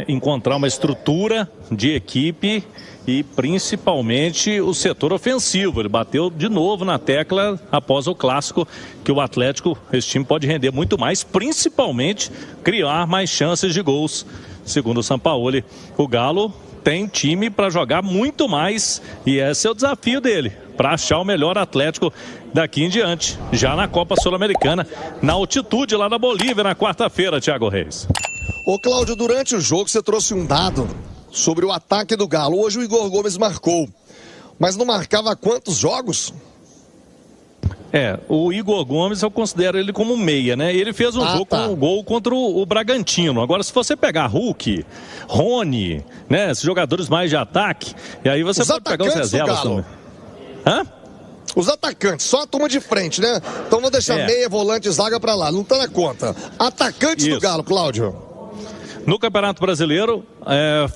encontrar uma estrutura de equipe e principalmente o setor ofensivo. Ele bateu de novo na tecla após o clássico que o Atlético, esse time pode render muito mais, principalmente criar mais chances de gols. Segundo o Sampaoli, o Galo tem time para jogar muito mais e esse é o desafio dele, para achar o melhor Atlético daqui em diante, já na Copa Sul-Americana, na altitude lá na Bolívia, na quarta-feira, Thiago Reis. Ô Cláudio, durante o jogo você trouxe um dado sobre o ataque do Galo. Hoje o Igor Gomes marcou, mas não marcava há quantos jogos? O Igor Gomes eu considero ele como um meia, né? Ele fez um jogo com um gol contra o Bragantino. Agora, se você pegar Hulk, Rony, né? Esses jogadores mais de ataque, e aí você pode pegar os reservas também. Os atacantes, só a turma de frente, né? Então vou deixar meia, volante, zaga pra lá. Não tá na conta. Atacantes do Galo, Cláudio. No Campeonato Brasileiro,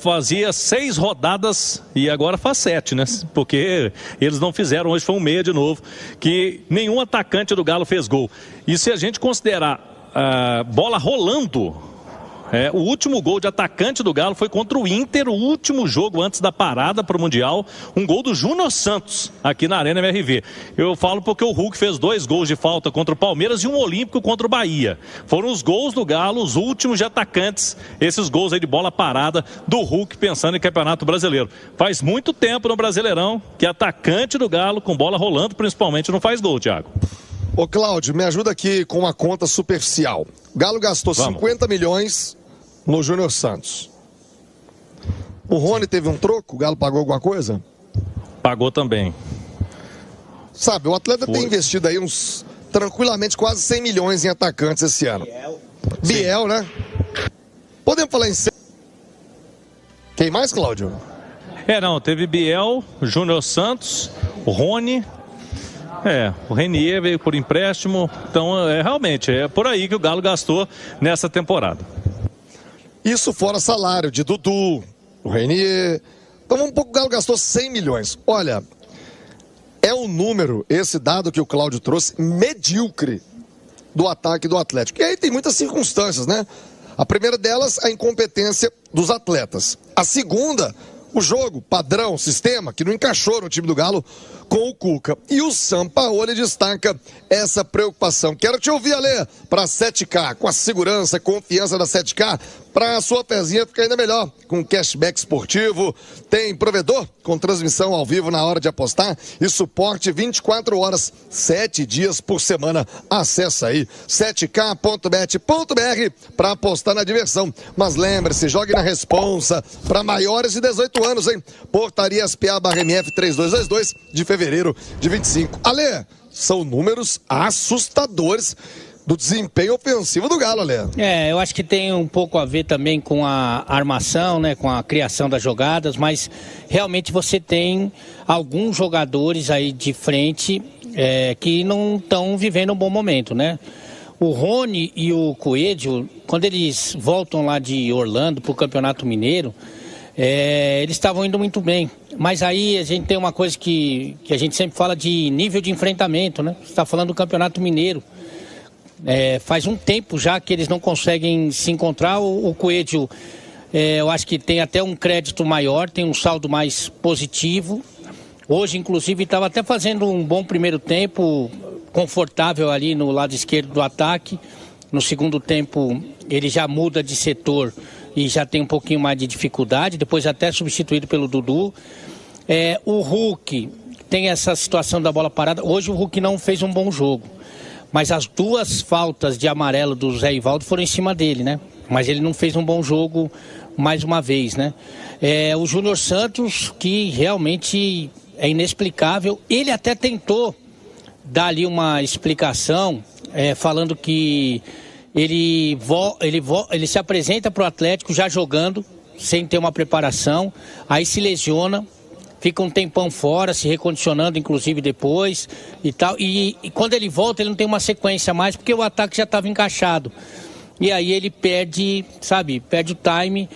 fazia 6 rodadas e agora faz 7, né? Porque eles não fizeram, hoje foi um meia de novo, que nenhum atacante do Galo fez gol. E se a gente considerar bola rolando, o último gol de atacante do Galo foi contra o Inter, o último jogo antes da parada para o Mundial, um gol do Júnior Santos, aqui na Arena MRV. Eu falo porque o Hulk fez 2 gols de falta contra o Palmeiras e um olímpico contra o Bahia. Foram os gols do Galo, os últimos de atacantes, esses gols aí de bola parada do Hulk, pensando em Campeonato Brasileiro. Faz muito tempo no Brasileirão que atacante do Galo, com bola rolando principalmente, não faz gol, Thiago. Ô Cláudio, me ajuda aqui com uma conta superficial. O Galo gastou 50 milhões no Júnior Santos. O Rony teve um troco? O Galo pagou alguma coisa? Pagou também. Sabe, o atleta tem investido aí tranquilamente quase 100 milhões em atacantes esse ano. Biel, né? Podemos falar em... Quem mais, Cláudio? Teve Biel, Júnior Santos, o Rony... o Renier veio por empréstimo, então realmente é por aí que o Galo gastou nessa temporada. Isso fora salário de Dudu, o Renier. Então um pouco o Galo gastou 100 milhões. Olha, é um número, esse dado que o Cláudio trouxe, medíocre do ataque do Atlético. E aí tem muitas circunstâncias, né? A primeira delas, a incompetência dos atletas. A segunda, o jogo, padrão, sistema, que não encaixou no time do Galo com o Cuca. E o Sampaoli destaca essa preocupação. Quero te ouvir, Alê, para 7K, com a segurança, confiança da 7K, para a sua pezinha ficar ainda melhor, com cashback esportivo, tem provedor com transmissão ao vivo na hora de apostar e suporte 24 horas, 7 dias por semana. Acesse aí 7k.bet.br para apostar na diversão. Mas lembre-se, jogue na responsa para maiores de 18 anos, hein? Portaria SPA/MF 3222 de fevereiro de 25. Alê, são números assustadores do desempenho ofensivo do Galo, Alê. Eu acho que tem um pouco a ver também com a armação, né, com a criação das jogadas, mas realmente você tem alguns jogadores aí de frente que não estão vivendo um bom momento, né? O Rony e o Coelho, quando eles voltam lá de Orlando para o Campeonato Mineiro, eles estavam indo muito bem. Mas aí a gente tem uma coisa que a gente sempre fala de nível de enfrentamento, né? Você está falando do Campeonato Mineiro. Faz um tempo já que eles não conseguem se encontrar. O Coelho, eu acho que tem até um crédito maior, tem um saldo mais positivo. Hoje, inclusive, estava até fazendo um bom primeiro tempo, confortável ali no lado esquerdo do ataque. No segundo tempo, ele já muda de setor e já tem um pouquinho mais de dificuldade, depois até substituído pelo Dudu. O Hulk tem essa situação da bola parada. Hoje o Hulk não fez um bom jogo, mas as 2 faltas de amarelo do Zé Ivaldo foram em cima dele, né? Mas ele não fez um bom jogo mais uma vez, né? O Júnior Santos, que realmente é inexplicável, ele até tentou dar ali uma explicação, falando que ele se apresenta para o Atlético já jogando, sem ter uma preparação, aí se lesiona, fica um tempão fora, se recondicionando inclusive depois e tal, e quando ele volta ele não tem uma sequência mais, porque o ataque já estava encaixado, e aí ele perde o time,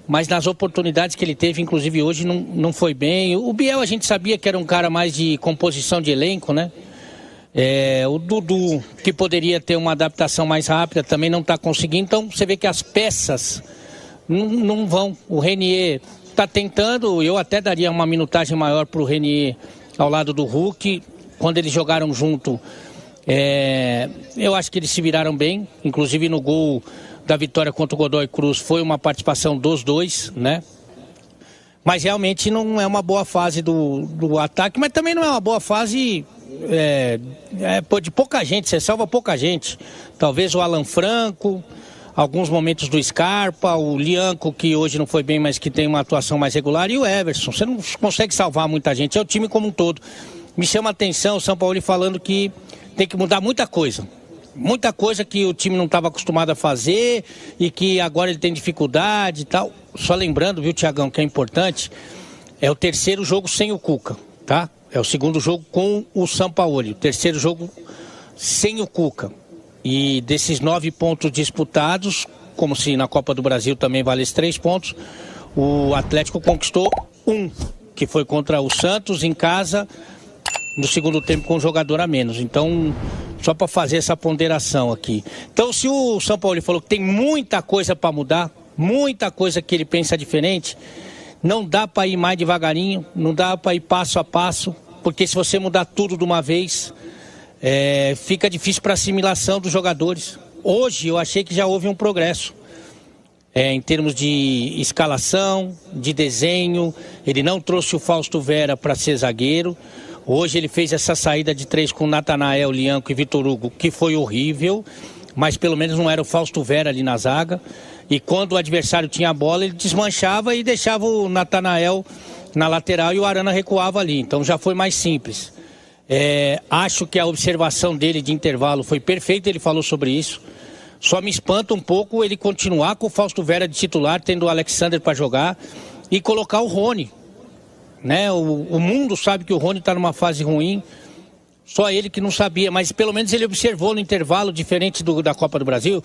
mas nas oportunidades que ele teve, inclusive hoje, não foi bem. O Biel a gente sabia que era um cara mais de composição de elenco, né? O Dudu, que poderia ter uma adaptação mais rápida, também não está conseguindo. Então você vê que as peças não vão. O Renier está tentando, eu até daria uma minutagem maior para o Renier ao lado do Hulk. Quando eles jogaram junto, eu acho que eles se viraram bem, inclusive no gol da vitória contra o Godoy Cruz foi uma participação dos dois, né? Mas realmente não é uma boa fase do ataque, mas também não é uma boa fase de pouca gente, você salva pouca gente. Talvez o Alan Franco, alguns momentos do Scarpa, o Lianco, que hoje não foi bem, mas que tem uma atuação mais regular, e o Everson. Você não consegue salvar muita gente, é o time como um todo. Me chama a atenção o São Paulo falando que tem que mudar muita coisa. Muita coisa que o time não estava acostumado a fazer e que agora ele tem dificuldade e tal. Só lembrando, viu, Thiagão, que é importante, é o terceiro jogo sem o Cuca, tá? É o segundo jogo com o Sampaoli, o terceiro jogo sem o Cuca. E desses 9 pontos disputados, como se na Copa do Brasil também valesse 3 pontos, o Atlético conquistou 1, que foi contra o Santos em casa, no segundo tempo com um jogador a menos. Então, só para fazer essa ponderação aqui. Então, se o São Paulo falou que tem muita coisa para mudar, muita coisa que ele pensa diferente, não dá para ir mais devagarinho, não dá para ir passo a passo, porque se você mudar tudo de uma vez, fica difícil para assimilação dos jogadores. Hoje eu achei que já houve um progresso. Em termos de escalação, de desenho, ele não trouxe o Fausto Vera para ser zagueiro. Hoje ele fez essa saída de 3 com Natanael, Lianco e Vitor Hugo, que foi horrível, mas pelo menos não era o Fausto Vera ali na zaga. E quando o adversário tinha a bola, ele desmanchava e deixava o Natanael na lateral e o Arana recuava ali. Então já foi mais simples. Acho que a observação dele de intervalo foi perfeita, ele falou sobre isso. Só me espanta um pouco ele continuar com o Fausto Vera de titular, tendo o Alexander para jogar e colocar o Rony. Né? O mundo sabe que o Rony está numa fase ruim, só ele que não sabia, mas pelo menos ele observou no intervalo, diferente da Copa do Brasil,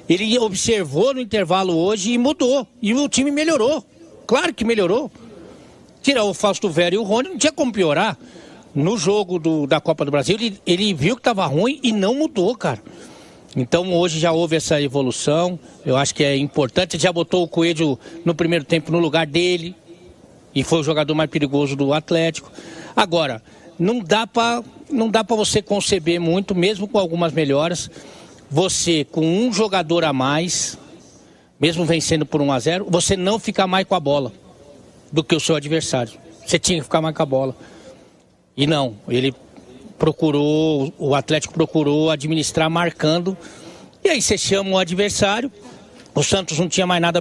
ele observou no intervalo hoje e mudou, e o time melhorou, claro que melhorou. Tirar o Fausto Vera e o Rony, não tinha como piorar. No jogo da Copa do Brasil, ele viu que estava ruim e não mudou, cara. Então hoje já houve essa evolução, eu acho que é importante, já botou o Coelho no primeiro tempo no lugar dele, e foi o jogador mais perigoso do Atlético. Agora, não dá para você conceber muito, mesmo com algumas melhoras, você com um jogador a mais, mesmo vencendo por 1-0, você não ficar mais com a bola do que o seu adversário. Você tinha que ficar mais com a bola. E não, o Atlético procurou administrar marcando, e aí você chama o adversário, o Santos não tinha mais nada